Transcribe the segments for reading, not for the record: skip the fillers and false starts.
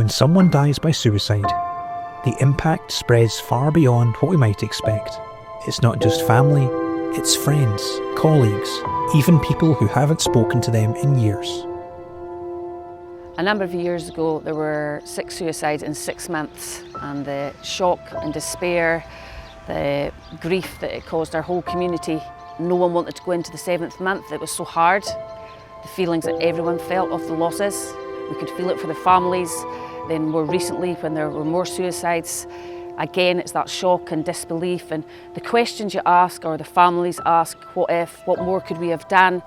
When someone dies by suicide, the impact spreads far beyond what we might expect. It's not just family, it's friends, colleagues, even people who haven't spoken to them in years. A number of years ago, there were 6 suicides in 6 months, and the shock and despair, the grief that it caused our whole community. No one wanted to go into the 7th month. It was so hard. The feelings that everyone felt of the losses. We could feel it for the families. Then more recently, when there were more suicides, again, it's that shock and disbelief, and the questions you ask, or the families ask, what if, what more could we have done?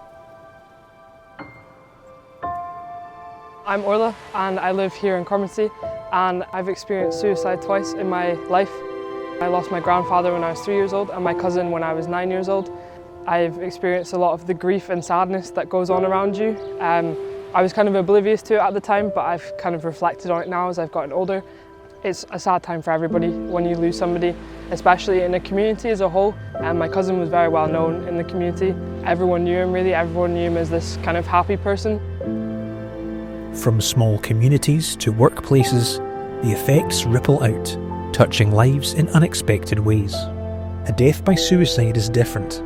I'm Orla and I live here in Cormansey, and I've experienced suicide twice in my life. I lost my grandfather when I was 3 years old and my cousin when I was 9 years old. I've experienced a lot of the grief and sadness that goes on around you. I was kind of oblivious to it at the time, but I've kind of reflected on it now as I've gotten older. It's a sad time for everybody when you lose somebody, especially in a community as a whole. My cousin was very well known in the community. Everyone knew him really, everyone knew him as this kind of happy person. From small communities to workplaces, the effects ripple out, touching lives in unexpected ways. A death by suicide is different.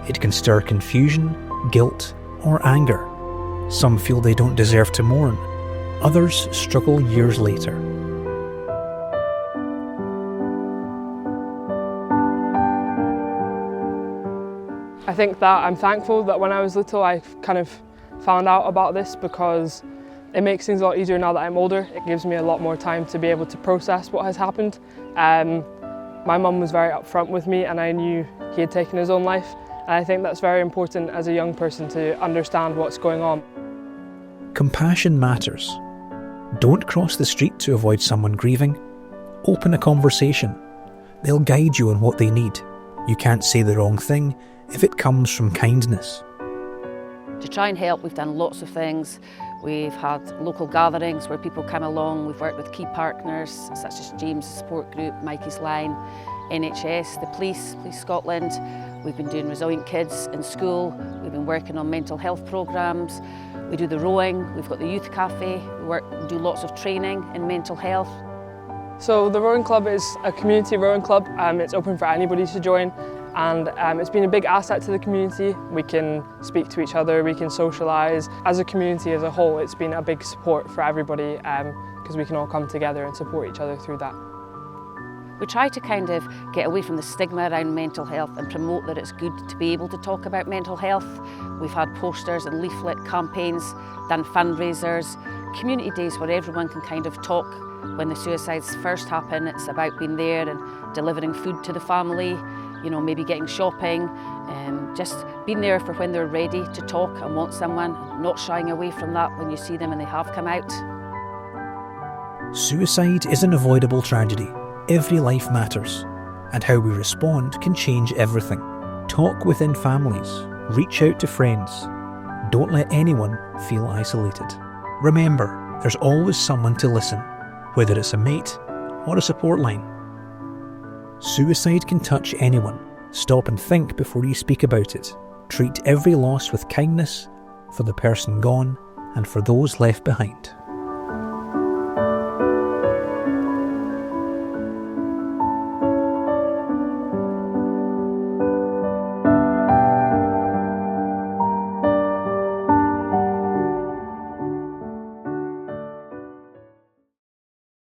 It can stir confusion, guilt, or anger. Some feel they don't deserve to mourn. Others struggle years later. I think that I'm thankful that when I was little I kind of found out about this, because it makes things a lot easier now that I'm older. It gives me a lot more time to be able to process what has happened. My mum was very upfront with me, and I knew he had taken his own life. And I think that's very important as a young person, to understand what's going on. Compassion matters. Don't cross the street to avoid someone grieving. Open a conversation. They'll guide you on what they need. You can't say the wrong thing if it comes from kindness. To try and help, we've done lots of things. We've had local gatherings where people come along. We've worked with key partners such as James Support Group, Mikeysline, NHS, the Police Scotland. We've been doing Resilient Kids in school. We've been working on mental health programmes. We do the rowing. We've got the youth cafe. We do lots of training in mental health. So the rowing club is a community rowing club. It's open for anybody to join, and it's been a big asset to the community. We can speak to each other, we can socialise. As a community as a whole, it's been a big support for everybody, because we can all come together and support each other through that. We try to kind of get away from the stigma around mental health and promote that it's good to be able to talk about mental health. We've had posters and leaflet campaigns, done fundraisers, community days where everyone can kind of talk. When the suicides first happen, it's about being there and delivering food to the family, you know, maybe getting shopping, just being there for when they're ready to talk and want someone, not shying away from that when you see them and they have come out. Suicide is an avoidable tragedy. Every life matters, and how we respond can change everything. Talk within families, reach out to friends. Don't let anyone feel isolated. Remember, there's always someone to listen, whether it's a mate or a support line. Suicide can touch anyone. Stop and think before you speak about it. Treat every loss with kindness, for the person gone and for those left behind.